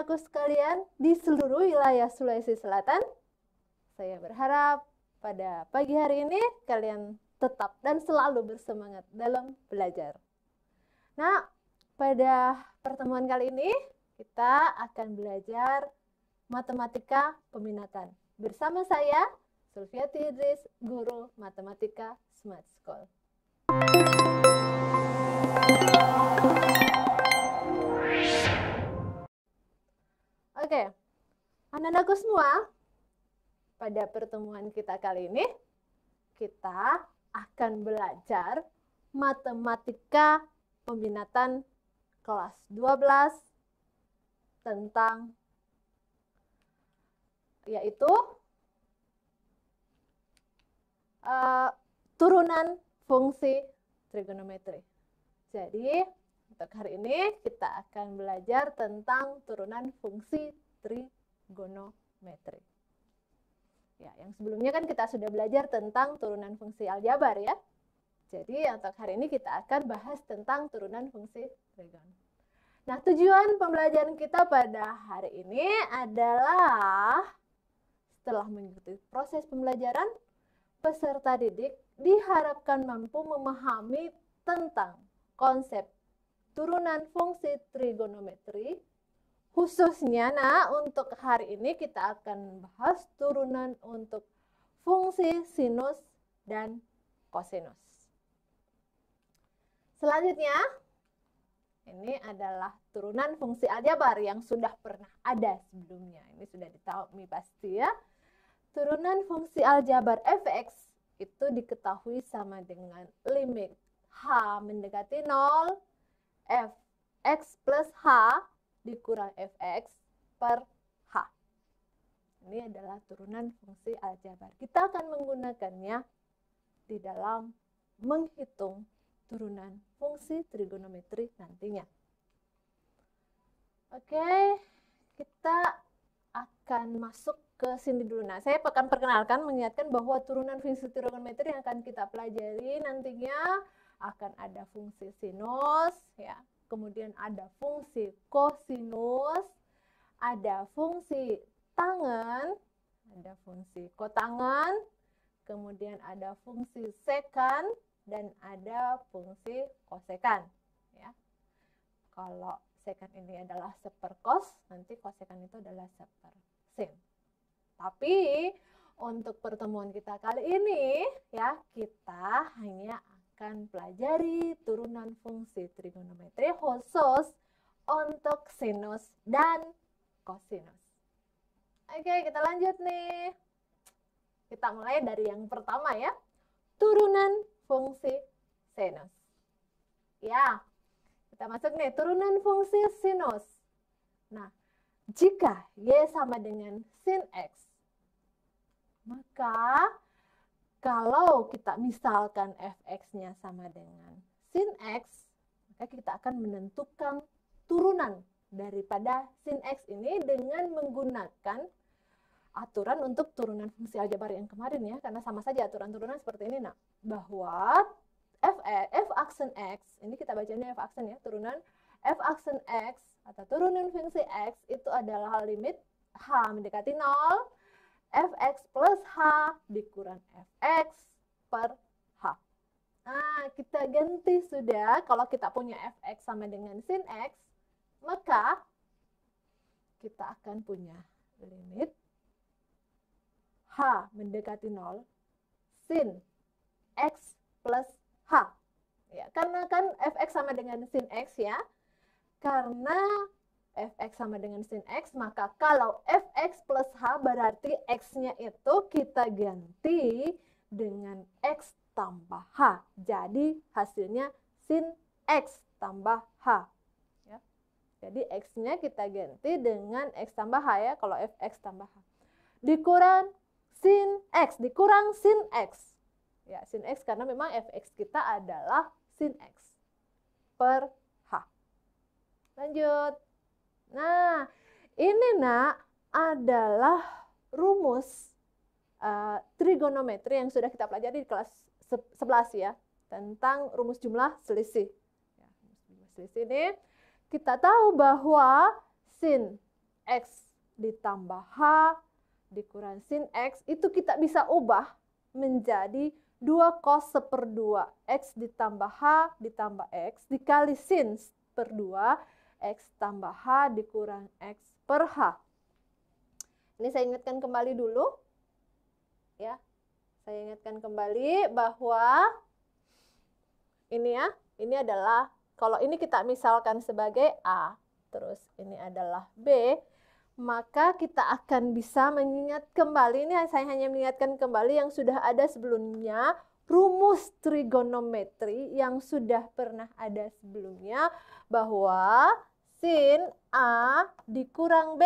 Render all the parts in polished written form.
anak-anakku sekalian di seluruh wilayah Sulawesi Selatan. Saya berharap pada pagi hari ini kalian tetap dan selalu bersemangat dalam belajar. Nah, pada pertemuan kali ini kita akan belajar matematika peminatan. Bersama saya, Sulfiati Idris, guru matematika Smart School. Oke, anak-anakku semua, pada pertemuan kita kali ini, kita akan belajar matematika peminatan kelas 12 tentang yaitu turunan fungsi trigonometri. Jadi, untuk hari ini kita akan belajar tentang turunan fungsi trigonometri. Ya, yang sebelumnya kan kita sudah belajar tentang turunan fungsi aljabar ya. Jadi untuk hari ini kita akan bahas tentang turunan fungsi trigon. Nah, tujuan pembelajaran kita pada hari ini adalah setelah mengikuti proses pembelajaran, peserta didik diharapkan mampu memahami tentang konsep turunan fungsi trigonometri. Khususnya, untuk hari ini kita akan bahas turunan untuk fungsi sinus dan kosinus. Selanjutnya, ini adalah turunan fungsi aljabar yang sudah pernah ada sebelumnya. Ini sudah ditahui pasti ya. Turunan fungsi aljabar fx itu diketahui sama dengan limit h mendekati 0, fx plus h dikurang fx per h. Ini adalah turunan fungsi aljabar. Kita akan menggunakannya di dalam menghitung turunan fungsi trigonometri nantinya. Oke, kita akan masuk ke sini dulu. Nah, saya akan perkenalkan, mengingatkan bahwa turunan fungsi trigonometri yang akan kita pelajari nantinya akan ada fungsi sinus, ya. Kemudian ada fungsi kosinus, ada fungsi tangen, ada fungsi kotangen, kemudian ada fungsi sekan, dan ada fungsi kosekan. Ya. Kalau sekan ini adalah seperkos, nanti kosekan itu adalah sepersin. Tapi untuk pertemuan kita kali ini, ya, kita hanya akan pelajari turunan fungsi trigonometri khusus untuk sinus dan kosinus. Oke, kita lanjut nih. Kita mulai dari yang pertama ya. Turunan fungsi sinus. Ya, kita masuk nih, turunan fungsi sinus. Nah, jika Y sama dengan sin X, maka kalau kita misalkan fx-nya sama dengan sin x, maka kita akan menentukan turunan daripada sin x ini dengan menggunakan aturan untuk turunan fungsi aljabar yang kemarin ya, karena sama saja aturan turunan seperti ini, bahwa f aksen x, ini kita bacanya f aksen ya, turunan f aksen x atau turunan fungsi x itu adalah limit h mendekati 0, fx plus h dikurang fx per h. Nah, kita ganti sudah. Kalau kita punya fx sama dengan sin x, maka kita akan punya limit h mendekati 0 sin x plus h. Ya, karena kan fx sama dengan sin x ya. Karena fx sama dengan sin x, maka kalau fx plus h berarti x-nya itu kita ganti dengan x tambah h. Jadi hasilnya sin x tambah h. Ya. Jadi x-nya kita ganti dengan x tambah h ya, kalau fx tambah h. Dikurang sin x, dikurang sin x. Ya, sin x karena memang fx kita adalah sin x per h. Lanjut. Nah, ini adalah rumus trigonometri yang sudah kita pelajari di kelas 11 ya, tentang rumus jumlah selisih. Ya, rumus jumlah selisih ini kita tahu bahwa sin X ditambah H dikurang sin X, itu kita bisa ubah menjadi 2 cos seperdua X ditambah H ditambah X dikali sin per 2 X tambah H dikurang X per H. Ini saya ingatkan kembali dulu. Ya, saya ingatkan kembali bahwa ini ya, ini adalah, kalau ini kita misalkan sebagai A, terus ini adalah B, maka kita akan bisa mengingat kembali, ini saya hanya mengingatkan kembali yang sudah ada sebelumnya, rumus trigonometri yang sudah pernah ada sebelumnya, bahwa sin A dikurang B,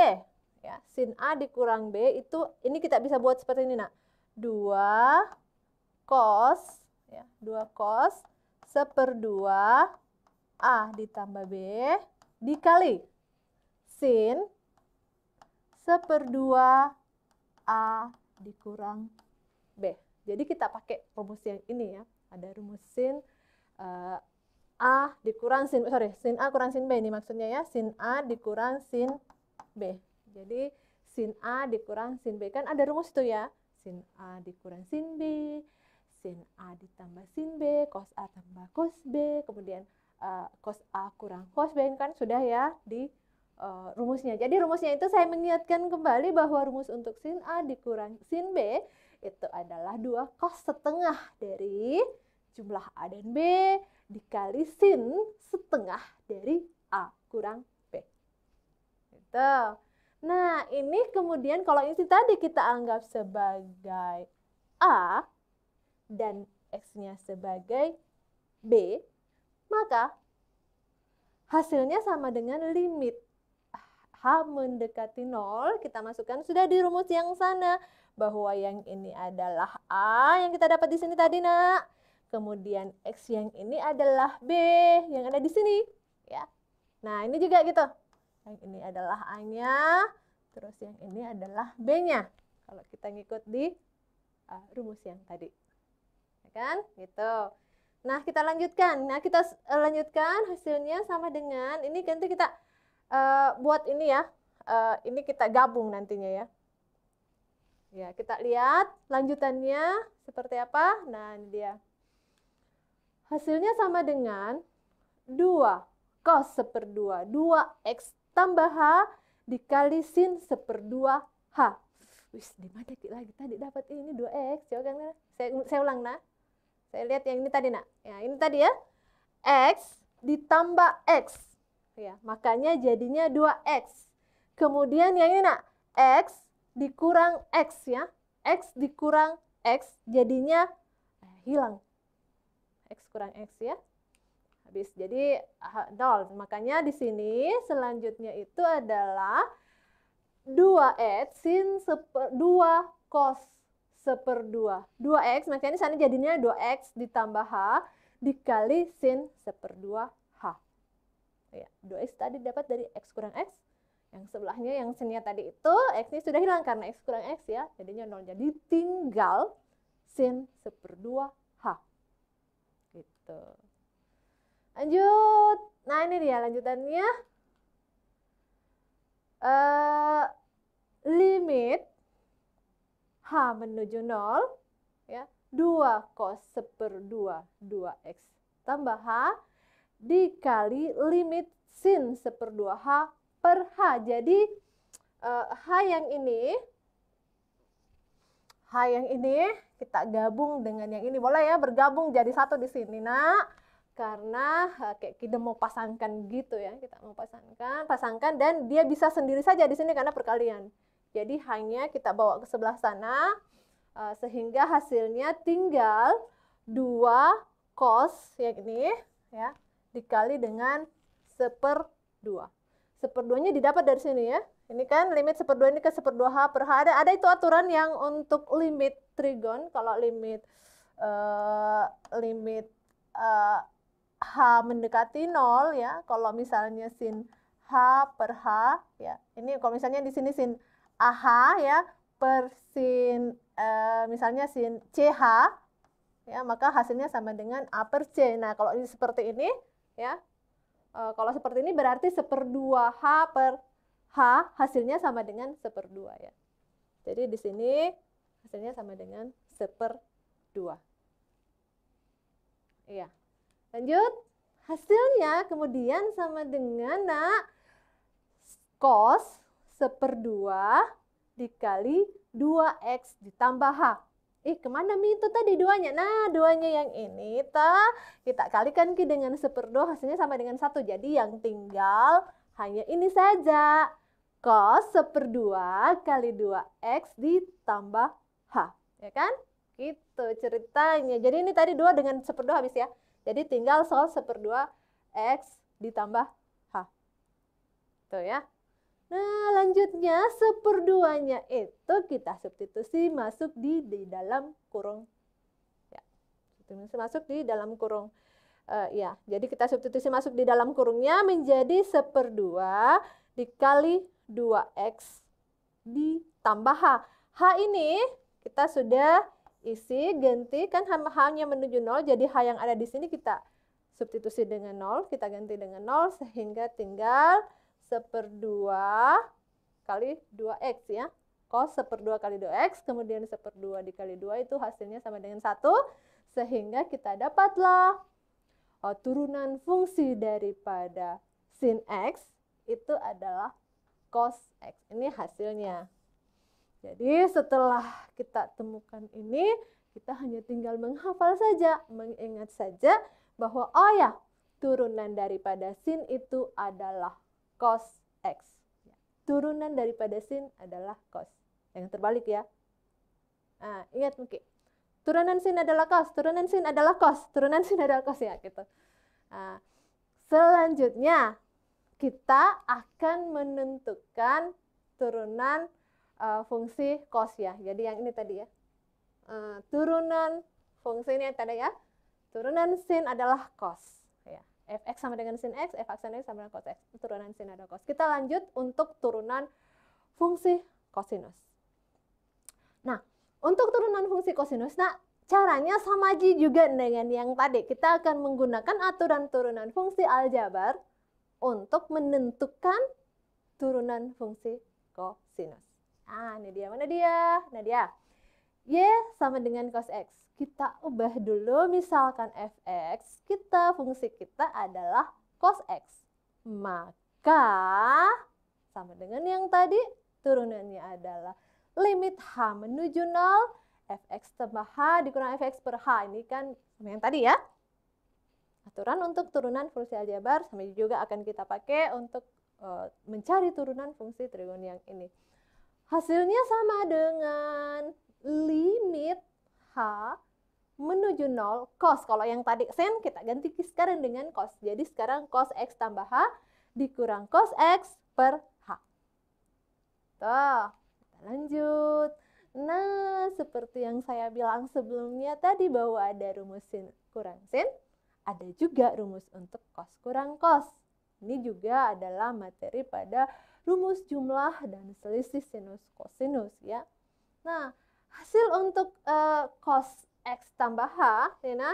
ya, sin A dikurang B itu, ini kita bisa buat seperti ini nak, 2 cos, ya, 2 cos seperdua A ditambah B dikali sin seperdua A dikurang B. Jadi kita pakai rumus yang ini ya. Ada rumus sin A dikurang sin, sin A kurang sin B ini maksudnya ya. Sin A dikurang sin B. Jadi sin A dikurang sin B. Kan ada rumus itu ya. Sin A dikurang sin B. Sin A ditambah sin B. Cos A tambah cos B. Kemudian cos A kurang cos B. Kan sudah ya di rumusnya. Jadi rumusnya itu saya mengingatkan kembali bahwa rumus untuk sin A dikurang sin B itu adalah 2 cos setengah dari jumlah A dan B dikali sin setengah dari A kurang B. Gitu. Nah, ini kemudian kalau ini tadi kita anggap sebagai A dan X-nya sebagai B, maka hasilnya sama dengan limit H mendekati 0, kita masukkan sudah di rumus yang sana, bahwa yang ini adalah A yang kita dapat di sini tadi nak. Kemudian X yang ini adalah B yang ada di sini. Ya. Nah ini juga gitu. Yang ini adalah A-nya, terus yang ini adalah B-nya. Kalau kita ngikut di rumus yang tadi. Ya kan? Gitu. Nah kita lanjutkan. Nah kita lanjutkan hasilnya sama dengan, ini nanti kita buat ini ya, ini kita gabung nantinya ya. Ya, kita lihat lanjutannya seperti apa. Nah, ini dia. Hasilnya sama dengan 2 cos seperdua 2X tambah H dikali sin seperdua H. Wis, di mana lagi tadi dapat ini 2X? Coba kan, saya ulang nah. Saya lihat yang ini tadi nak. Ya, ini tadi ya. X ditambah X. Ya, makanya jadinya 2X. Kemudian yang ini nak, X dikurang X ya. X dikurang X jadinya hilang. X kurang X ya. Habis jadi 0. Makanya di sini selanjutnya itu adalah 2X sin 2 cos seperdua 2X, makanya di sana jadinya 2X ditambah H dikali sin seperdua H. Ya, 2X tadi dapat dari X kurang X. Yang sebelahnya yang sinnya tadi itu X-nya sudah hilang karena X kurang X ya. Jadinya 0. Jadi tinggal sin seperdua H. Gitu. Lanjut. Nah ini dia lanjutannya. Limit H menuju 0. Ya, 2 cos seperdua 2X tambah H dikali limit sin seperdua H per H. Jadi H yang ini kita gabung dengan yang ini. Boleh ya bergabung jadi satu di sini nak. Karena kayak kita mau pasangkan gitu ya. Kita mau pasangkan dan dia bisa sendiri saja di sini karena perkalian. Jadi hanya kita bawa ke sebelah sana sehingga hasilnya tinggal 2 cos yang ini ya dikali dengan seperdua. Seperduanya didapat dari sini ya. Ini kan limit seperdua ini ke seperdua H per H. Ada itu aturan yang untuk limit trigon. Kalau limit H mendekati 0 ya. Kalau misalnya sin H per H ya. Ini kalau misalnya di sini sin AH ya per sin misalnya sin CH ya, maka hasilnya sama dengan A per C. Nah, kalau ini seperti ini ya. Kalau seperti ini berarti seperdua H per H H hasilnya sama dengan 1/2 ya. Jadi di sini hasilnya sama dengan 1/2. Iya. Lanjut. Hasilnya kemudian sama dengan cos 1/2 dikali 2x ditambah H. Kemana Mi itu tadi 2-nya? Nah, 2-nya yang ini kita kalikan dengan 1/2 hasilnya sama dengan 1. Jadi yang tinggal hanya ini saja. Cos 1/2 kali 2x ditambah H. Ya kan? Gitu ceritanya. Jadi ini tadi 2 dengan 1/2 habis ya. Jadi tinggal cos 1/2 x ditambah H. Tuh ya. Nah, lanjutnya 1/2-nya itu kita substitusi masuk di dalam kurung. Ya. Substitusi masuk di dalam kurung. Ya, jadi kita substitusi masuk di dalam kurungnya menjadi 1/2 dikali 2x ditambah H. H ini kita sudah isi, ganti, kan H-nya menuju 0, jadi H yang ada di sini kita substitusi dengan 0, kita ganti dengan 0, sehingga tinggal 1/2 kali 2x ya. Cos 1/2 kali 2x, kemudian 1/2 dikali 2 itu hasilnya sama dengan 1, sehingga kita dapatlah turunan fungsi daripada sin x itu adalah cos x. Ini hasilnya. Jadi setelah kita temukan ini, kita hanya tinggal menghafal saja, mengingat saja bahwa oh ya, turunan daripada sin itu adalah cos x. Turunan daripada sin adalah cos. Yang terbalik ya. Nah, ingat mungkin. Turunan sin adalah cos, turunan sin adalah cos, turunan sin adalah cos ya gitu. Nah, selanjutnya kita akan menentukan turunan fungsi cos ya. Jadi yang ini tadi ya. Turunan fungsi ini yang tadi ya. Turunan sin adalah cos. Ya. Fx sama dengan sin x, f aksen x sama dengan cos x. Turunan sin adalah cos. Kita lanjut untuk turunan fungsi kosinus. Nah, untuk turunan fungsi kosinus, caranya sama aja juga dengan yang tadi. Kita akan menggunakan aturan turunan fungsi aljabar untuk menentukan turunan fungsi kosinus. Nah, ini dia. Mana dia? Nah, dia. Y sama dengan cos x. Kita ubah dulu, misalkan fx, fungsi kita adalah cos x. Maka, sama dengan yang tadi, turunannya adalah limit h menuju 0, fx tambah h dikurang fx per h. Ini kan sama yang tadi ya. Aturan untuk turunan fungsi aljabar sama juga akan kita pakai untuk mencari turunan fungsi trigon yang ini. Hasilnya sama dengan limit h menuju 0 cos. Kalau yang tadi sin kita ganti sekarang dengan cos. Jadi sekarang cos x tambah h dikurang cos x per h. Tuh, kita lanjut. Nah, seperti yang saya bilang sebelumnya tadi bahwa ada rumus sin kurang sin, ada juga rumus untuk cos kurang cos. Ini juga adalah materi pada rumus jumlah dan selisih sinus kosinus ya. Nah, hasil untuk cos x tambah h, ya,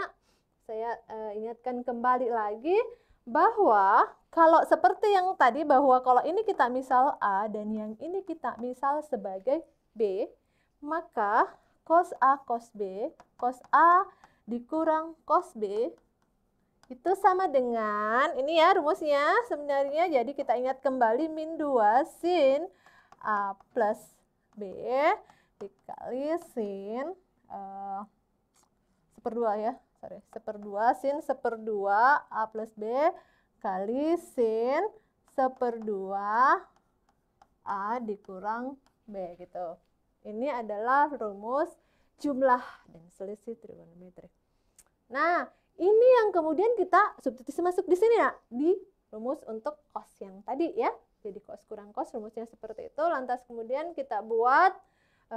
saya ingatkan kembali lagi bahwa kalau seperti yang tadi bahwa kalau ini kita misal A dan yang ini kita misal sebagai B, maka cos A cos B, cos A dikurang cos B itu sama dengan, ini ya rumusnya sebenarnya, jadi kita ingat kembali min 2 sin A plus B dikali sin 1/2 ya, 1/2 sin 1/2 A plus B kali sin 1/2 A dikurang B gitu. Ini adalah rumus jumlah dan selisih trigonometri. Nah, ini yang kemudian kita substitusi masuk di sini di rumus untuk cos yang tadi ya. Jadi cos kurang cos rumusnya seperti itu. Lantas kemudian kita buat,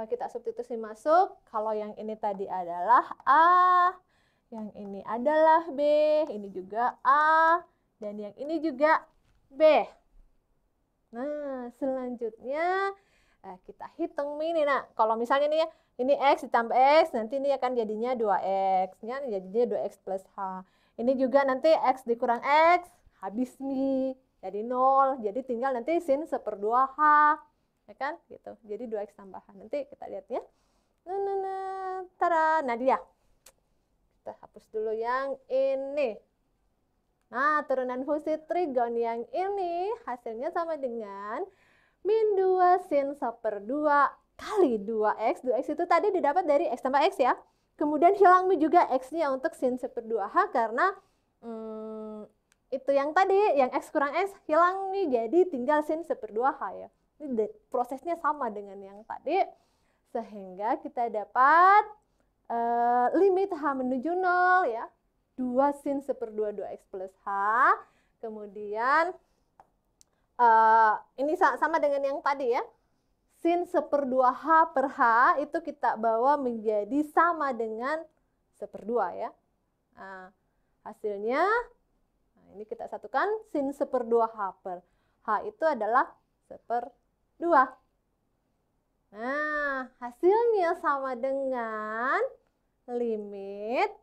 kita substitusi masuk. Kalau yang ini tadi adalah A, yang ini adalah B, ini juga A, dan yang ini juga B. Nah, selanjutnya kita hitung ini. Nah, kalau misalnya nih ya, ini X ditambah X, nanti ini akan jadinya 2X. Ini jadinya 2X plus H. Ini juga nanti X dikurang X, habis Mi. jadi 0, jadi tinggal nanti sin 1/2H, ya kan, gitu. Jadi 2X tambahan. Nanti kita lihat ya. Tada, nah dia. Kita hapus dulu yang ini. Nah, turunan fungsi trigon yang ini hasilnya sama dengan min 2 sin 1/2 kali 2X. 2X itu tadi didapat dari X tambah X ya. Kemudian hilang juga X-nya untuk sin 1/2H karena itu yang tadi, yang X kurang X hilang nih, jadi tinggal sin 1/2H ya. Ini prosesnya sama dengan yang tadi. Sehingga kita dapat limit H menuju 0 ya. 2 sin 1/2 2X plus H. Kemudian ini sama dengan yang tadi ya. Sin 1/2H per H itu kita bawa menjadi sama dengan 1/2 ya. Nah, hasilnya, nah ini kita satukan, sin 1/2H per H itu adalah 1/2. Nah, hasilnya sama dengan limit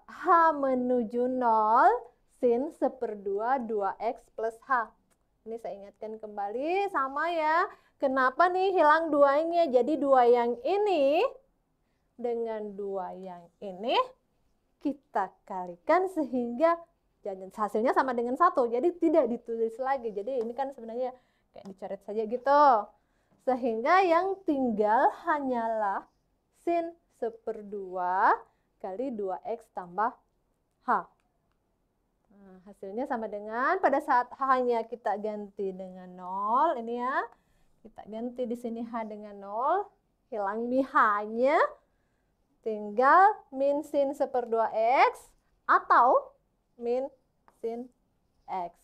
H menuju 0 sin 1/2 2X plus H. Ini saya ingatkan kembali, sama ya. Kenapa nih hilang 2-nya? Jadi 2 yang ini dengan 2 yang ini kita kalikan sehingga hasilnya sama dengan 1. Jadi tidak ditulis lagi. Jadi ini kan sebenarnya kayak dicoret saja gitu. Sehingga yang tinggal hanyalah sin 1/2 kali 2X tambah H. Nah, hasilnya sama dengan pada saat H-nya kita ganti dengan 0. Ini ya. Kita ganti di sini H dengan 0. Hilang nih H-nya. Tinggal min sin 1/2X atau min sin X.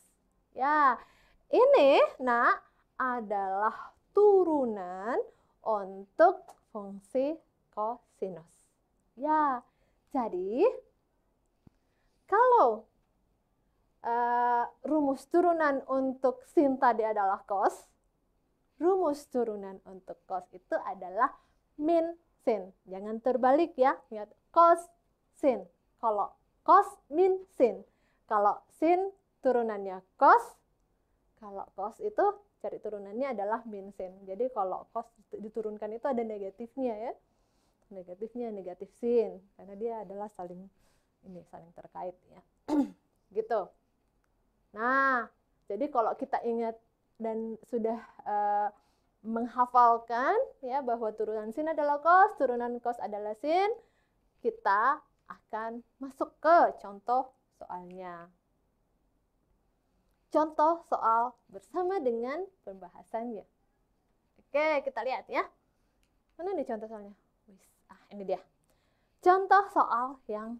Ya, ini nak adalah turunan untuk fungsi kosinus. Ya, jadi kalau rumus turunan untuk sin tadi adalah cos, rumus turunan untuk cos itu adalah min sin. Jangan terbalik ya, ingat cos sin. Kalau cos min sin. Kalau sin turunannya cos, kalau cos itu cari turunannya adalah min sin. Jadi kalau cos diturunkan itu ada negatifnya ya. Negatifnya negatif sin karena dia adalah saling terkait ya. Gitu. Nah, jadi kalau kita ingat dan sudah menghafalkan ya bahwa turunan sin adalah cos, turunan cos adalah sin, kita akan masuk ke contoh soalnya. Contoh soal bersama dengan pembahasannya. Oke, kita lihat ya. Mana nih contoh soalnya? Ini dia. Contoh soal yang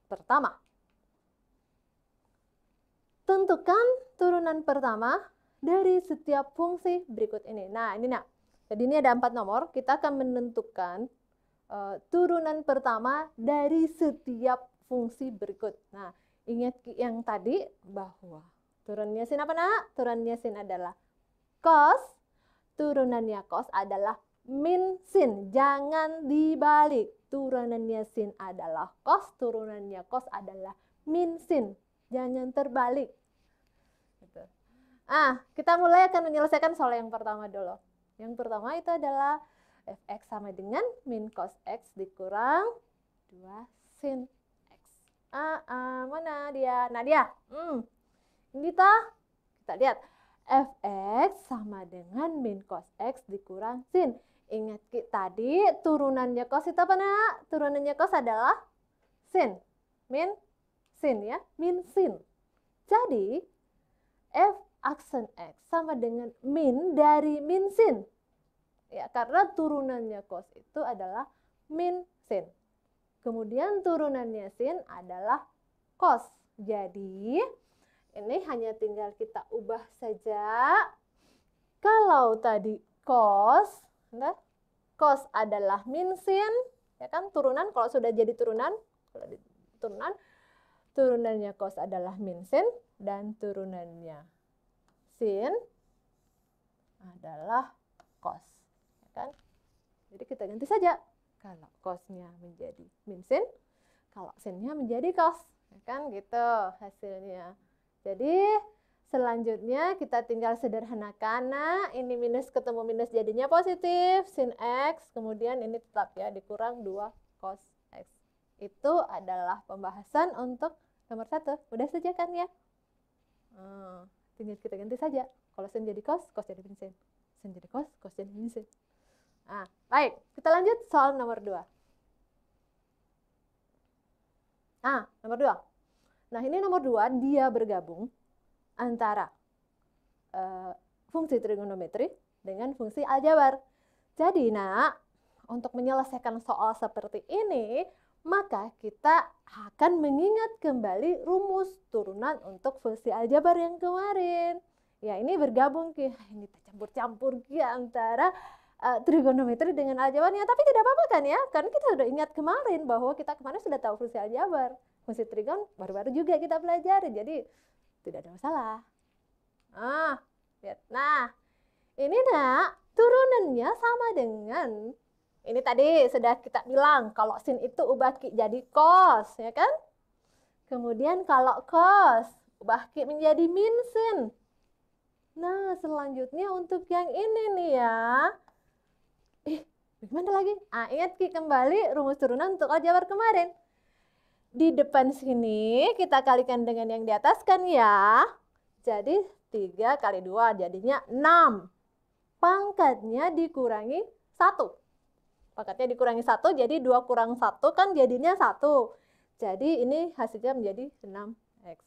pertama. Tentukan turunan pertama dari setiap fungsi berikut ini. Nah, ini nak. Jadi ini ada 4 nomor. Kita akan menentukan turunan pertama dari setiap fungsi berikut. Nah, ingat yang tadi bahwa turunannya sin apa nak? Turunannya sin adalah cos. Turunannya cos adalah min sin. Jangan dibalik. Turunannya sin adalah cos. Turunannya cos adalah min sin. Jangan terbalik. Gitu. Kita mulai akan menyelesaikan soal yang pertama dulu. Yang pertama itu adalah fx sama dengan min cos x dikurang 2 sin x. Mana dia? Nah dia. Ini kita lihat. Fx sama dengan min cos x dikurang sin. Ingat tadi turunannya cos itu apa nak? Turunannya cos adalah sin. Min sin ya. Min sin. Jadi f aksen x sama dengan min dari min sin. Ya, karena turunannya cos itu adalah min sin. Kemudian turunannya sin adalah cos. Jadi ini hanya tinggal kita ubah saja. Kalau tadi cos, nah, cos adalah min sin, ya kan turunan. Kalau sudah jadi turunan, turunannya cos adalah min sin dan turunannya sin adalah cos, ya kan? Jadi kita ganti saja. Kalau cosnya menjadi min sin, kalau sinnya menjadi cos, ya kan gitu hasilnya. Jadi selanjutnya kita tinggal sederhanakan. Nah, ini minus ketemu minus jadinya positif, sin X, kemudian ini tetap ya, dikurang 2 cos X. Itu adalah pembahasan untuk nomor 1. Mudah saja kan ya? Tinggal kita ganti saja. Kalau sin jadi cos, cos jadi min sin. Sin jadi cos, cos jadi min sin. Nah, baik, kita lanjut soal nomor 2. Nomor 2. Nah, ini nomor 2, dia bergabung antara fungsi trigonometri dengan fungsi aljabar. Jadi, untuk menyelesaikan soal seperti ini, maka kita akan mengingat kembali rumus turunan untuk fungsi aljabar yang kemarin. Ya, ini bergabung ini campur-campur antara trigonometri dengan aljabarnya, tapi tidak apa-apa kan ya, karena kita sudah ingat kemarin bahwa kita kemarin sudah tahu fungsi aljabar. Fungsi trigon baru-baru juga kita pelajari, jadi tidak ada masalah. Lihat. Nah, ini turunannya sama dengan ini tadi sudah kita bilang kalau sin itu ubah ki jadi cos, ya kan? Kemudian kalau cos ubah ki menjadi min sin. Nah, selanjutnya untuk yang ini nih ya. Bagaimana lagi? Ingat ki kembali rumus turunan untuk aljabar kemarin. Di depan sini kita kalikan dengan yang di atas kan ya. Jadi 3 kali 2 jadinya 6. Pangkatnya dikurangi 1. Pangkatnya dikurangi 1, jadi 2 kurang 1 kan jadinya 1. Jadi ini hasilnya menjadi 6x.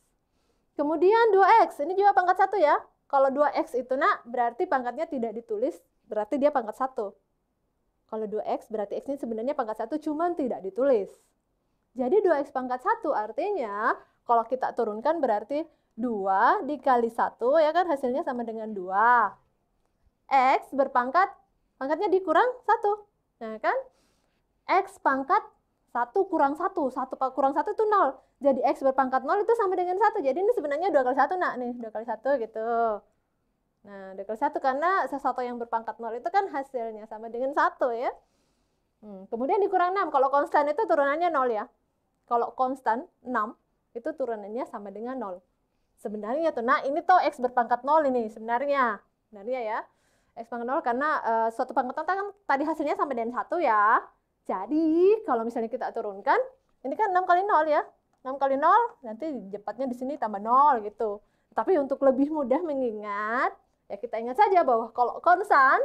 Kemudian 2x, ini juga pangkat 1 ya. Kalau 2x itu berarti pangkatnya tidak ditulis, berarti dia pangkat 1. Kalau 2x berarti x ini sebenarnya pangkat 1, cuman tidak ditulis. Jadi 2x pangkat 1 artinya kalau kita turunkan berarti 2 dikali 1 ya kan hasilnya sama dengan 2. X berpangkat, pangkatnya dikurang 1. Nah kan X pangkat 1 kurang 1, 1 kurang 1 itu 0. Jadi X berpangkat 0 itu sama dengan 1. Jadi ini sebenarnya 2 kali 1 nih, 2 kali 1 gitu. Nah 2 kali 1 karena sesuatu yang berpangkat 0 itu kan hasilnya sama dengan 1 ya. Kemudian dikurang 6, kalau konstan itu turunannya 0 ya. Kalau konstan 6 itu turunannya sama dengan 0. Sebenarnya tuh, ini tuh X berpangkat 0 ini sebenarnya ya. X pangkat 0 karena suatu pangkat 0 kan tadi hasilnya sama dengan 1 ya. Jadi kalau misalnya kita turunkan, ini kan 6 kali 0 ya. 6 kali 0, nanti cepatnya di sini tambah 0 gitu. Tapi untuk lebih mudah mengingat, ya kita ingat saja bahwa kalau konstan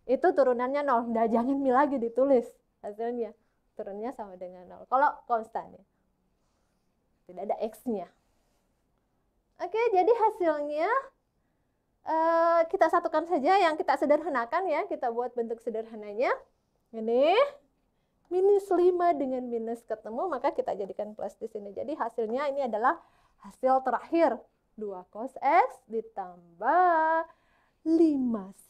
itu turunannya 0. Nah, jangan lagi ditulis hasilnya. Turunnya sama dengan 0. Kalau konstan ya. Tidak ada X-nya. Oke, jadi hasilnya kita satukan saja yang kita sederhanakan ya. Kita buat bentuk sederhananya. Ini minus 5 dengan minus ketemu, maka kita jadikan plus di sini. Jadi hasilnya ini adalah hasil terakhir. 2 cos X ditambah 5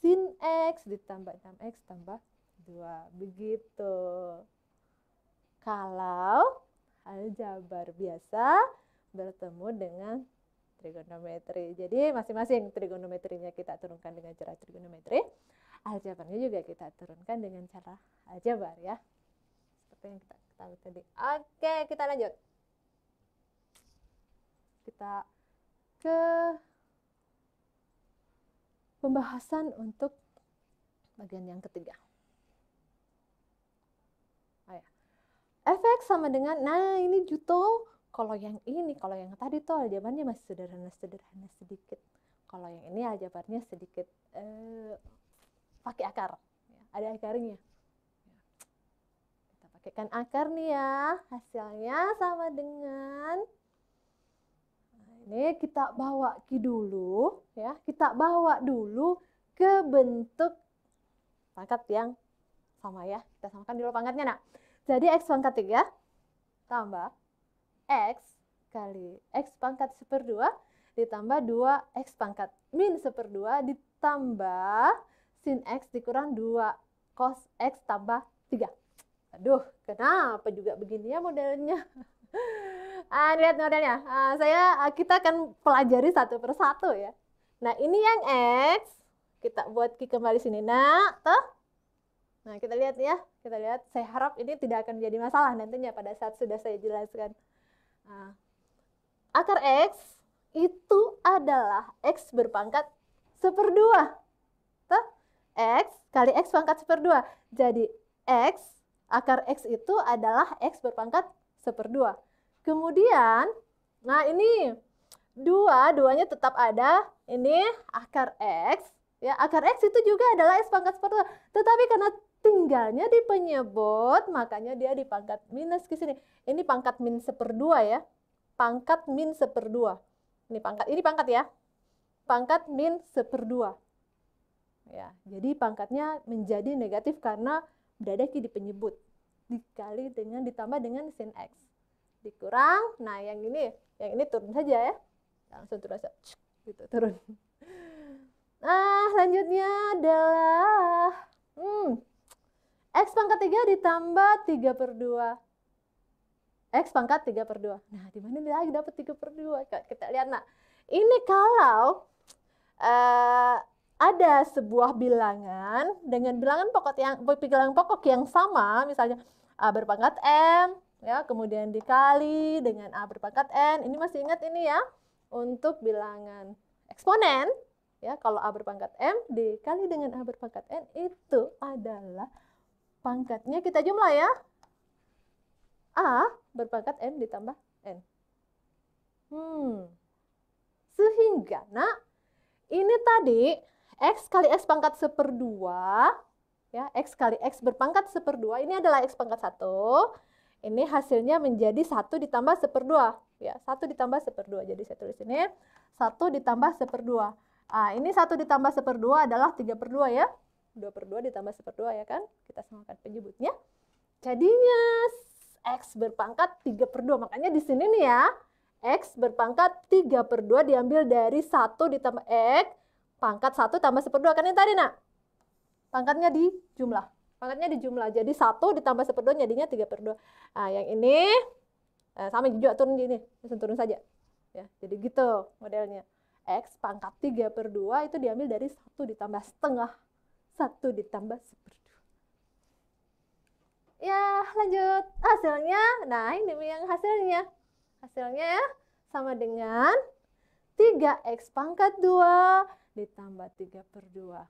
sin X ditambah 6X tambah 2. Begitu. Kalau aljabar biasa bertemu dengan trigonometri. Jadi masing-masing trigonometrinya kita turunkan dengan cara trigonometri. Aljabarnya juga kita turunkan dengan cara aljabar ya. Seperti yang kita ketahui tadi. Oke, kita lanjut. Kita ke pembahasan untuk bagian yang ketiga. Fx sama dengan, ini Juto, kalau yang tadi tuh aljabarnya masih sederhana sedikit. Kalau yang ini aljabarnya sedikit pakai akar, ya, ada akarnya. Kita pakaikan akar nih ya, hasilnya sama dengan, ini kita bawa dulu ya, kita bawa dulu ke bentuk pangkat yang sama ya. Kita samakan dulu pangkatnya. Jadi X pangkat 3 tambah X kali X pangkat 1/2 ditambah 2X pangkat min 1/2 ditambah sin X dikurang 2 cos X tambah 3. Aduh, kenapa juga begini ya modelnya? Lihat modelnya. Kita akan pelajari satu persatu ya. Nah, ini yang X, kita buat kembali sini. Nah, kita lihat ya. Kita lihat, saya harap ini tidak akan menjadi masalah nantinya pada saat sudah saya jelaskan. Akar X itu adalah X berpangkat 1/2. X kali X pangkat 1/2. Jadi X, akar X itu adalah X berpangkat 1/2. Kemudian, nah ini duanya tetap ada. Ini akar X. Ya, akar X itu juga adalah X pangkat 1/2. Tetapi karena tinggalnya di penyebut, makanya dia di pangkat minus ke sini. Ini pangkat min 1/2 ya. Pangkat min 1/2. Ini pangkat ya. Pangkat min 1/2. Ya, jadi pangkatnya menjadi negatif karena berada di penyebut. Dikali dengan ditambah dengan sin X. Dikurang, nah yang ini turun saja ya. Langsung turun saja. Gitu, turun. Nah, selanjutnya adalah X pangkat 3 ditambah 3/2. X pangkat 3/2. Nah, di mana lagi dapat 3/2? Kita lihat, nah. Ini kalau ada sebuah bilangan dengan bilangan pokok yang sama, misalnya A berpangkat M, ya, kemudian dikali dengan A berpangkat N. Ini masih ingat ini ya, untuk bilangan eksponen. Ya, kalau A berpangkat M dikali dengan A berpangkat N, itu adalah pangkatnya kita jumlah ya. A berpangkat M ditambah N. Sehingga, nah, ini tadi X kali X pangkat 1/2, ya, X kali X berpangkat 1/2, ini adalah X pangkat 1. Ini hasilnya menjadi 1 ditambah 1/2. Ya, 1 ditambah 1/2. Jadi saya tulis ini 1 ditambah 1/2. Nah, ini 1 ditambah 1/2 adalah 3/2 ya. 2/2 ditambah 1/2 ya kan? Kita samakan penyebutnya. Jadinya X berpangkat 3/2. Makanya di sini nih ya, X berpangkat 3/2 diambil dari 1 ditambah X pangkat 1 tambah 1/2. Kan ini tadi, nak? Pangkatnya di jumlah. Jadi 1 ditambah 1/2 jadinya 3/2. Nah, yang ini sama juga turun gini. Langsung turun saja. Ya, jadi gitu modelnya. X pangkat 3/2 itu diambil dari 1 ditambah setengah. 1 ditambah 1/2. Ya, lanjut. Hasilnya, nah ini yang hasilnya. Hasilnya ya, sama dengan 3X pangkat 2 ditambah 3/2.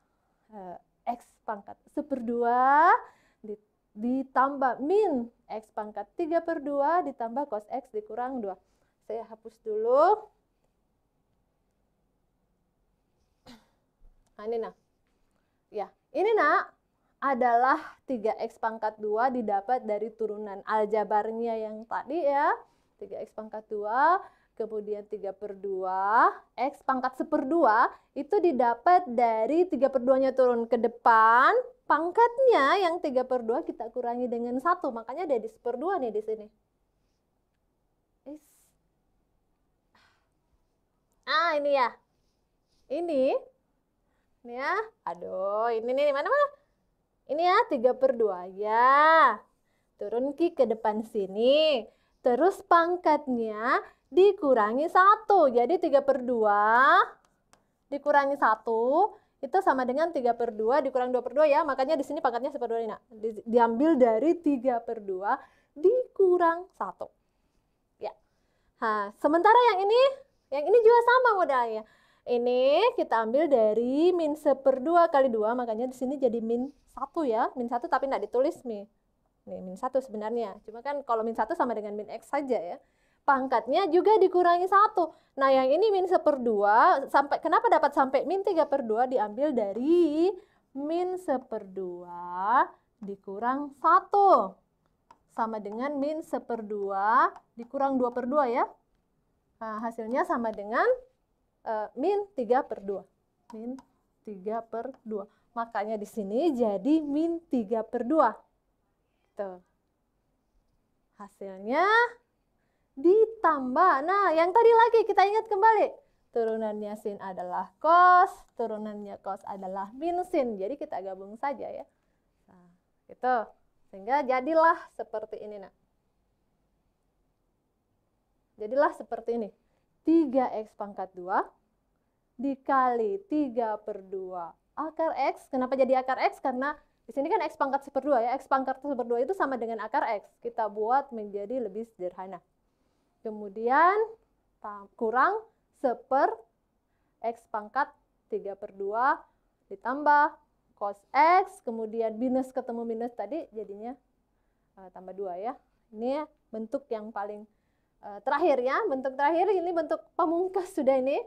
X pangkat 1/2 ditambah min X pangkat 3/2 ditambah cos X dikurang 2. Saya hapus dulu. Nah, ini nah. Ya, ini nak adalah 3X pangkat 2 didapat dari turunan aljabarnya yang tadi ya. 3X pangkat 2, kemudian 3/2, X pangkat 1/2 itu didapat dari 3/2-nya turun ke depan, pangkatnya yang 3/2 kita kurangi dengan 1, makanya ada di 1/2 nih di sini. Ah, ini ya. Ini ya. Aduh, ini nih mana? Ini ya 3/2 ya. Turun ke depan sini. Terus pangkatnya dikurangi 1. Jadi 3/2 dikurangi 1 itu sama dengan 3/2 dikurang 2/2 ya. Makanya di sini pangkatnya 1/2 ini. Nah, diambil dari 3/2 dikurang 1. Ya. Nah, sementara yang ini juga sama modalnya. Ini kita ambil dari min 1/2 kali 2, makanya di sini jadi min 1 ya. Min 1 tapi tidak ditulis nih. Nih, min 1 sebenarnya. Cuma kan kalau min 1 sama dengan min X saja ya. Pangkatnya juga dikurangi 1. Nah, yang ini min 1/2. Kenapa dapat sampai min 3/2? Diambil dari min 1/2 dikurang 1. Sama dengan min 1/2 dikurang 2/2 ya. Nah, hasilnya sama dengan min 3/2. Min 3/2. Makanya di sini jadi min 3/2. Tuh. Hasilnya ditambah. Nah, yang tadi lagi kita ingat kembali. Turunannya sin adalah cos, turunannya cos adalah min sin. Jadi kita gabung saja ya. Nah, gitu. Sehingga jadilah seperti ini, nak. Jadilah seperti ini. 3X pangkat 2 dikali 3/2 akar X. Kenapa jadi akar X? Karena di sini kan X pangkat 1/2 ya. X pangkat 1/2 itu sama dengan akar X. Kita buat menjadi lebih sederhana. Kemudian kurang 1/, X pangkat 3/2 ditambah cos X, kemudian minus ketemu minus tadi jadinya tambah 2 ya. Ini bentuk yang paling terakhir ya. Bentuk terakhir ini bentuk pamungkas sudah ini.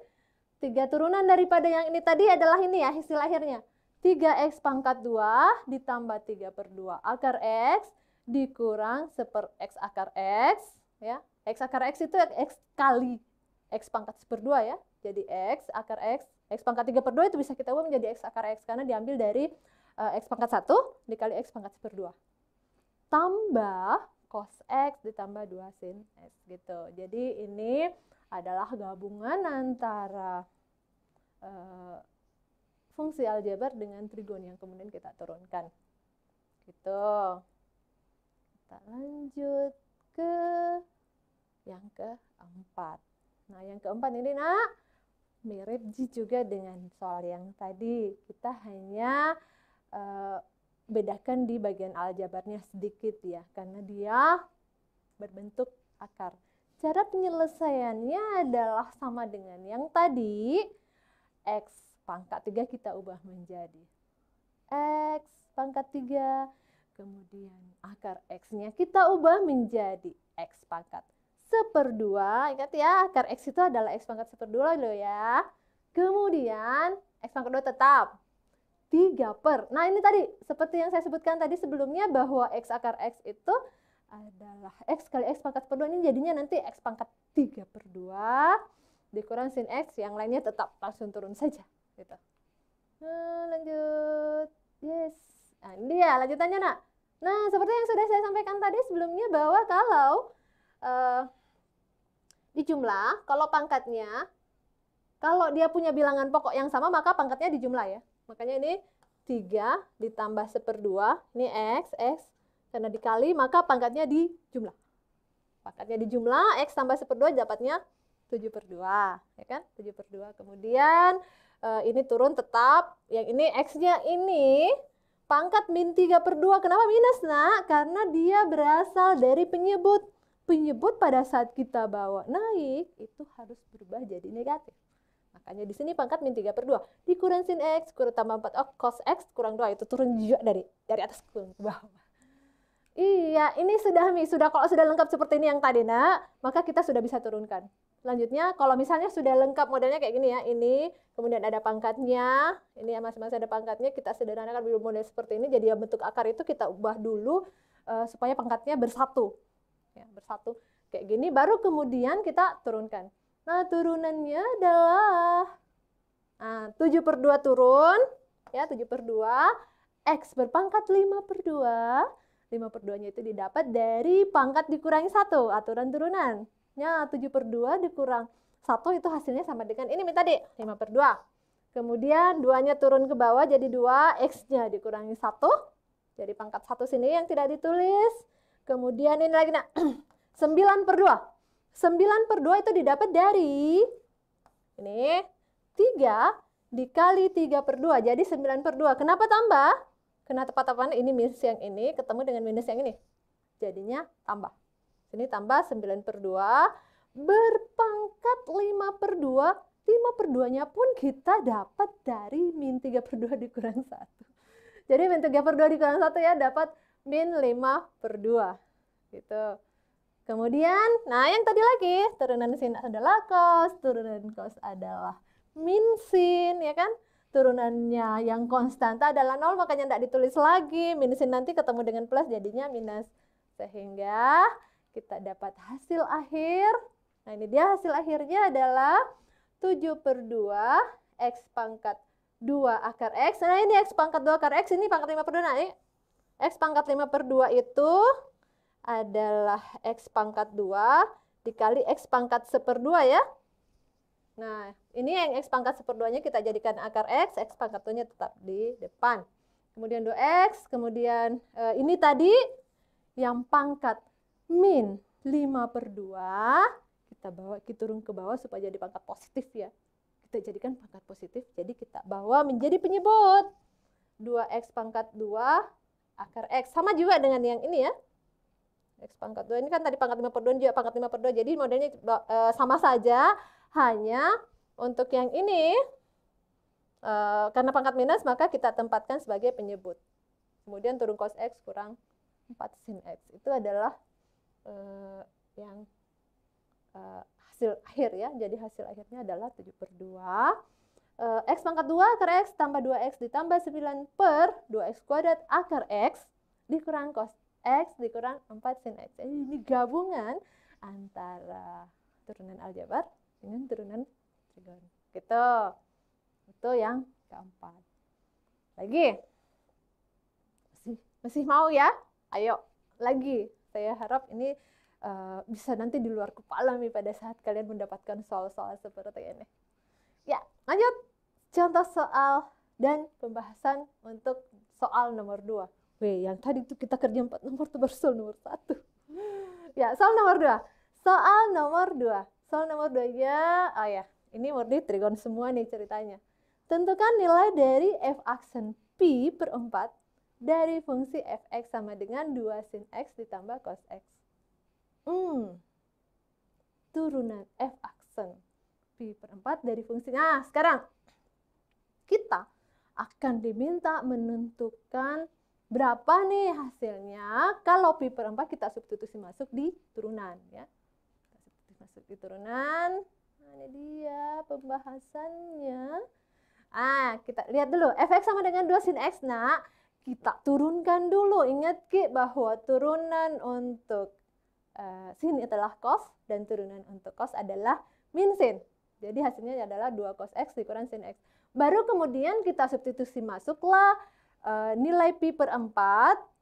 3 turunan daripada yang ini tadi adalah ini ya hasil akhirnya. 3X pangkat 2 ditambah 3/2 akar X dikurang 1/X akar X. Ya. X akar X itu X kali X pangkat 1/2 ya. Jadi X akar X, X pangkat 3/2 itu bisa kita ubah menjadi X akar X karena diambil dari X pangkat 1 dikali X pangkat 1/2. Tambah cos X ditambah 2 sin X gitu. Jadi ini adalah gabungan antara fungsi aljabar dengan trigon yang kemudian kita turunkan. Gitu. Kita lanjut ke yang keempat. Nah, yang keempat ini nak mirip juga dengan soal yang tadi. Kita hanya bedakan di bagian aljabarnya sedikit ya, karena dia berbentuk akar. Cara penyelesaiannya adalah sama dengan yang tadi. X pangkat 3 kita ubah menjadi X pangkat 3. Kemudian akar X-nya kita ubah menjadi X pangkat 1/2. Ingat ya, akar X itu adalah X pangkat 1/2 loh ya. Kemudian X pangkat 2 tetap 3/. Nah ini tadi, seperti yang saya sebutkan tadi sebelumnya bahwa X akar X itu adalah X kali X pangkat 1/2, ini jadinya nanti X pangkat 3/2 dikurang sin X, yang lainnya tetap langsung turun saja. Gitu. Nah, lanjut. Yes. Nah ini dia lanjutannya nak. Nah seperti yang sudah saya sampaikan tadi sebelumnya bahwa kalau dijumlah, kalau pangkatnya, kalau dia punya bilangan pokok yang sama maka pangkatnya dijumlah ya. Makanya ini 3 ditambah 1/2, ini X, karena dikali maka pangkatnya dijumlah. Pangkatnya dijumlah, X tambah 1/2 dapatnya 7/2, ya kan? 7/2. Kemudian ini turun tetap, yang ini X-nya ini pangkat min 3/2. Kenapa minus nak? Karena dia berasal dari penyebut. Penyebut pada saat kita bawa naik itu harus berubah jadi negatif. Makanya di sini pangkat min 3/2 dikurang sin X kurang tambah 4 cos X kurang 2 itu turun juga dari atas ke bawah. Iya, ini sudah kalau sudah lengkap seperti ini yang tadi nak, maka kita sudah bisa turunkan. Selanjutnya kalau misalnya sudah lengkap modelnya kayak gini ya, ini kemudian ada pangkatnya, ini ya masing-masing ada pangkatnya, kita sederhanakan dulu model seperti ini, jadi bentuk akar itu kita ubah dulu supaya pangkatnya bersatu. Ya, bersatu kayak gini, baru kemudian kita turunkan. Nah, turunannya adalah 7/2 turun, ya 7/2, X berpangkat 5/2, 5/2-nya itu didapat dari pangkat dikurangi 1, aturan turunan. Ya, 7/2 dikurang 1 itu hasilnya sama dengan ini tadi, 5/2. Kemudian 2-nya turun ke bawah jadi 2, X-nya dikurangi 1, jadi pangkat 1 sini yang tidak ditulis. Kemudian ini lagi, nah, 9/2. 9/2 itu didapat dari ini 3 dikali 3/2, jadi 9/2. Kenapa tambah? Karena tepat-tepat ini minus yang ini ketemu dengan minus yang ini. Jadinya tambah. Sini tambah 9/2 berpangkat 5/2. 5/2-nya pun kita dapat dari min 3/2 dikurang 1. Jadi min 3/2 dikurang 1 ya dapat min 5/2. Gitu. Kemudian, nah yang tadi lagi, turunan sin adalah cos, turunan cos adalah min sin, ya kan? Turunannya yang konstanta adalah 0, makanya tidak ditulis lagi. Min sin nanti ketemu dengan plus, jadinya minus. Sehingga kita dapat hasil akhir. Nah ini dia hasil akhirnya adalah 7/2 X pangkat 2 akar X. Nah ini X pangkat 2 akar X, ini pangkat 5/2. Nah ini X pangkat 5/2 itu adalah X pangkat 2 dikali X pangkat 1/2 ya. Nah, ini yang X pangkat 1/2-nya kita jadikan akar X pangkat 2-nya tetap di depan. Kemudian 2X, kemudian ini tadi yang pangkat min 5/2, kita bawa, kita turun ke bawah supaya jadi pangkat positif ya. Kita jadikan pangkat positif, jadi kita bawa menjadi penyebut. 2X pangkat 2 akar X, sama juga dengan yang ini ya. X pangkat 2 ini kan tadi pangkat 5/2 juga pangkat 5/2, jadi modelnya sama saja, Hanya untuk yang ini, karena pangkat minus maka kita tempatkan sebagai penyebut. Kemudian turun cos X kurang 4 sin X. Itu adalah yang hasil akhir ya. Jadi hasil akhirnya adalah 7/2. X pangkat 2 akar X tambah 2X ditambah 9 per 2X kuadrat akar X dikurang cos X dikurang 4 sin X. Jadi ini gabungan antara turunan aljabar dengan turunan trigon. Gitu. Itu yang keempat. Lagi. Masih mau ya? Ayo, lagi. Saya harap ini bisa nanti di luar kepala nih pada saat kalian mendapatkan soal-soal seperti ini. Ya, lanjut. Contoh soal dan pembahasan untuk soal nomor 2. Yang tadi itu kita kerja 4 nomor tuh baru soal nomor 1. Ya, soal nomor 2. Soal nomor 2. Soal nomor 2-nya, ini murni trigon semua nih ceritanya. Tentukan nilai dari f aksen pi per 4 dari fungsi fx sama dengan 2 sin x ditambah cos x. Turunan f aksen pi per 4 dari fungsi. Nah, sekarang kita akan diminta menentukan berapa nih hasilnya kalau pi per 4 kita substitusi masuk di turunan ya. Kita substitusi masuk di turunan. Nah, ini dia pembahasannya. Kita lihat dulu fx sama dengan 2 sin x. Nah, kita turunkan dulu. Ingat Ki bahwa turunan untuk sin adalah cos dan turunan untuk cos adalah min sin. Jadi hasilnya adalah 2 cos x dikurang sin x. Baru kemudian kita substitusi masuklah nilai pi per 4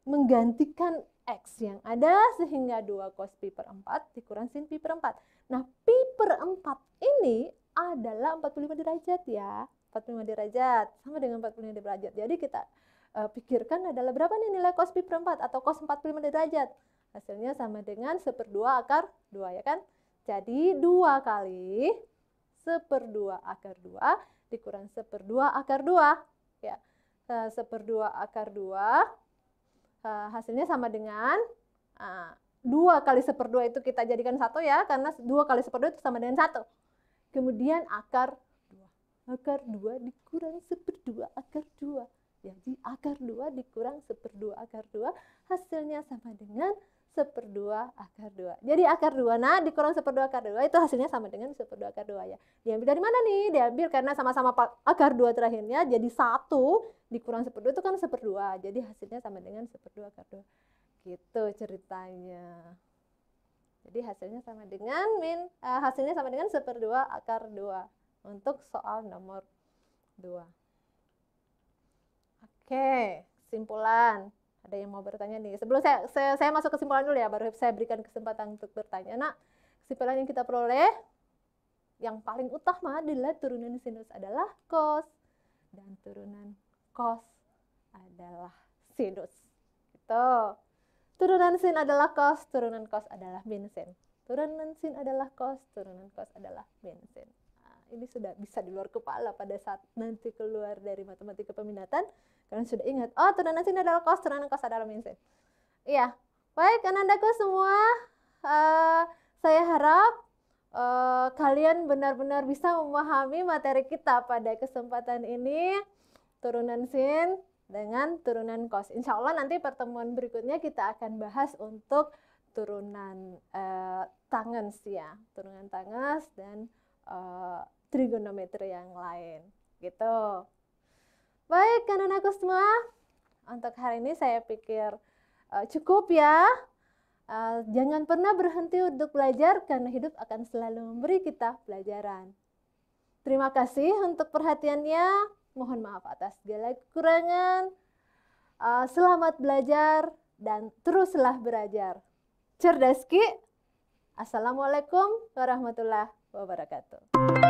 menggantikan x yang ada sehingga 2 cos pi per 4 dikurang sin pi per 4. Nah, pi per 4 ini adalah 45 derajat ya. 45 derajat sama dengan 45 derajat. Jadi kita pikirkan adalah berapa nih nilai cos pi per 4 atau cos 45 derajat. Hasilnya sama dengan 1/2 akar 2 ya kan. Jadi 2 kali 1/2 akar 2 dikurang 1/2 akar 2 ya. 1/2 akar 2 hasilnya sama dengan 2 kali 1/2 itu kita jadikan 1 ya, karena 2 kali 1/2 itu sama dengan 1. Kemudian akar 2. Akar 2 dikurang 1/2 akar 2. Jadi akar 2 dikurang 1/2 akar 2 hasilnya sama dengan 1/2 akar 2. Jadi akar 2 dikurang 1/2 akar 2 itu hasilnya sama dengan 1/2 akar 2 ya. Diambil dari mana nih? Diambil karena sama-sama akar 2 terakhirnya jadi 1 dikurang 1/2 itu kan 1/2. Jadi hasilnya sama dengan 1/2 akar 2. Gitu ceritanya. Jadi hasilnya sama dengan hasilnya sama dengan 1/2 akar 2 untuk soal nomor 2. Oke, kesimpulan. Ada yang mau bertanya nih? Sebelum saya masuk kesimpulan dulu ya, baru saya berikan kesempatan untuk bertanya. Nah, kesimpulan yang kita peroleh, yang paling utama adalah turunan sinus adalah cos, dan turunan cos adalah sinus. Gitu. Turunan sin adalah cos, turunan cos adalah min sin. Turunan sin adalah cos, turunan cos adalah min sin. Nah, ini sudah bisa di luar kepala pada saat nanti keluar dari matematika peminatan. Kalian sudah ingat, turunan sin adalah cos, turunan cos adalah min sin. Iya, baik anandaku semua, saya harap kalian benar-benar bisa memahami materi kita pada kesempatan ini, turunan sin dengan turunan cos. Insya Allah nanti pertemuan berikutnya kita akan bahas untuk turunan tangens ya, turunan tangens dan trigonometri yang lain, gitu. Baik, anak-anakku semua, untuk hari ini saya pikir cukup ya. Jangan pernah berhenti untuk belajar karena hidup akan selalu memberi kita pelajaran. Terima kasih untuk perhatiannya. Mohon maaf atas segala kekurangan. Selamat belajar dan teruslah belajar. Cerdas Ki. Assalamualaikum warahmatullahi wabarakatuh.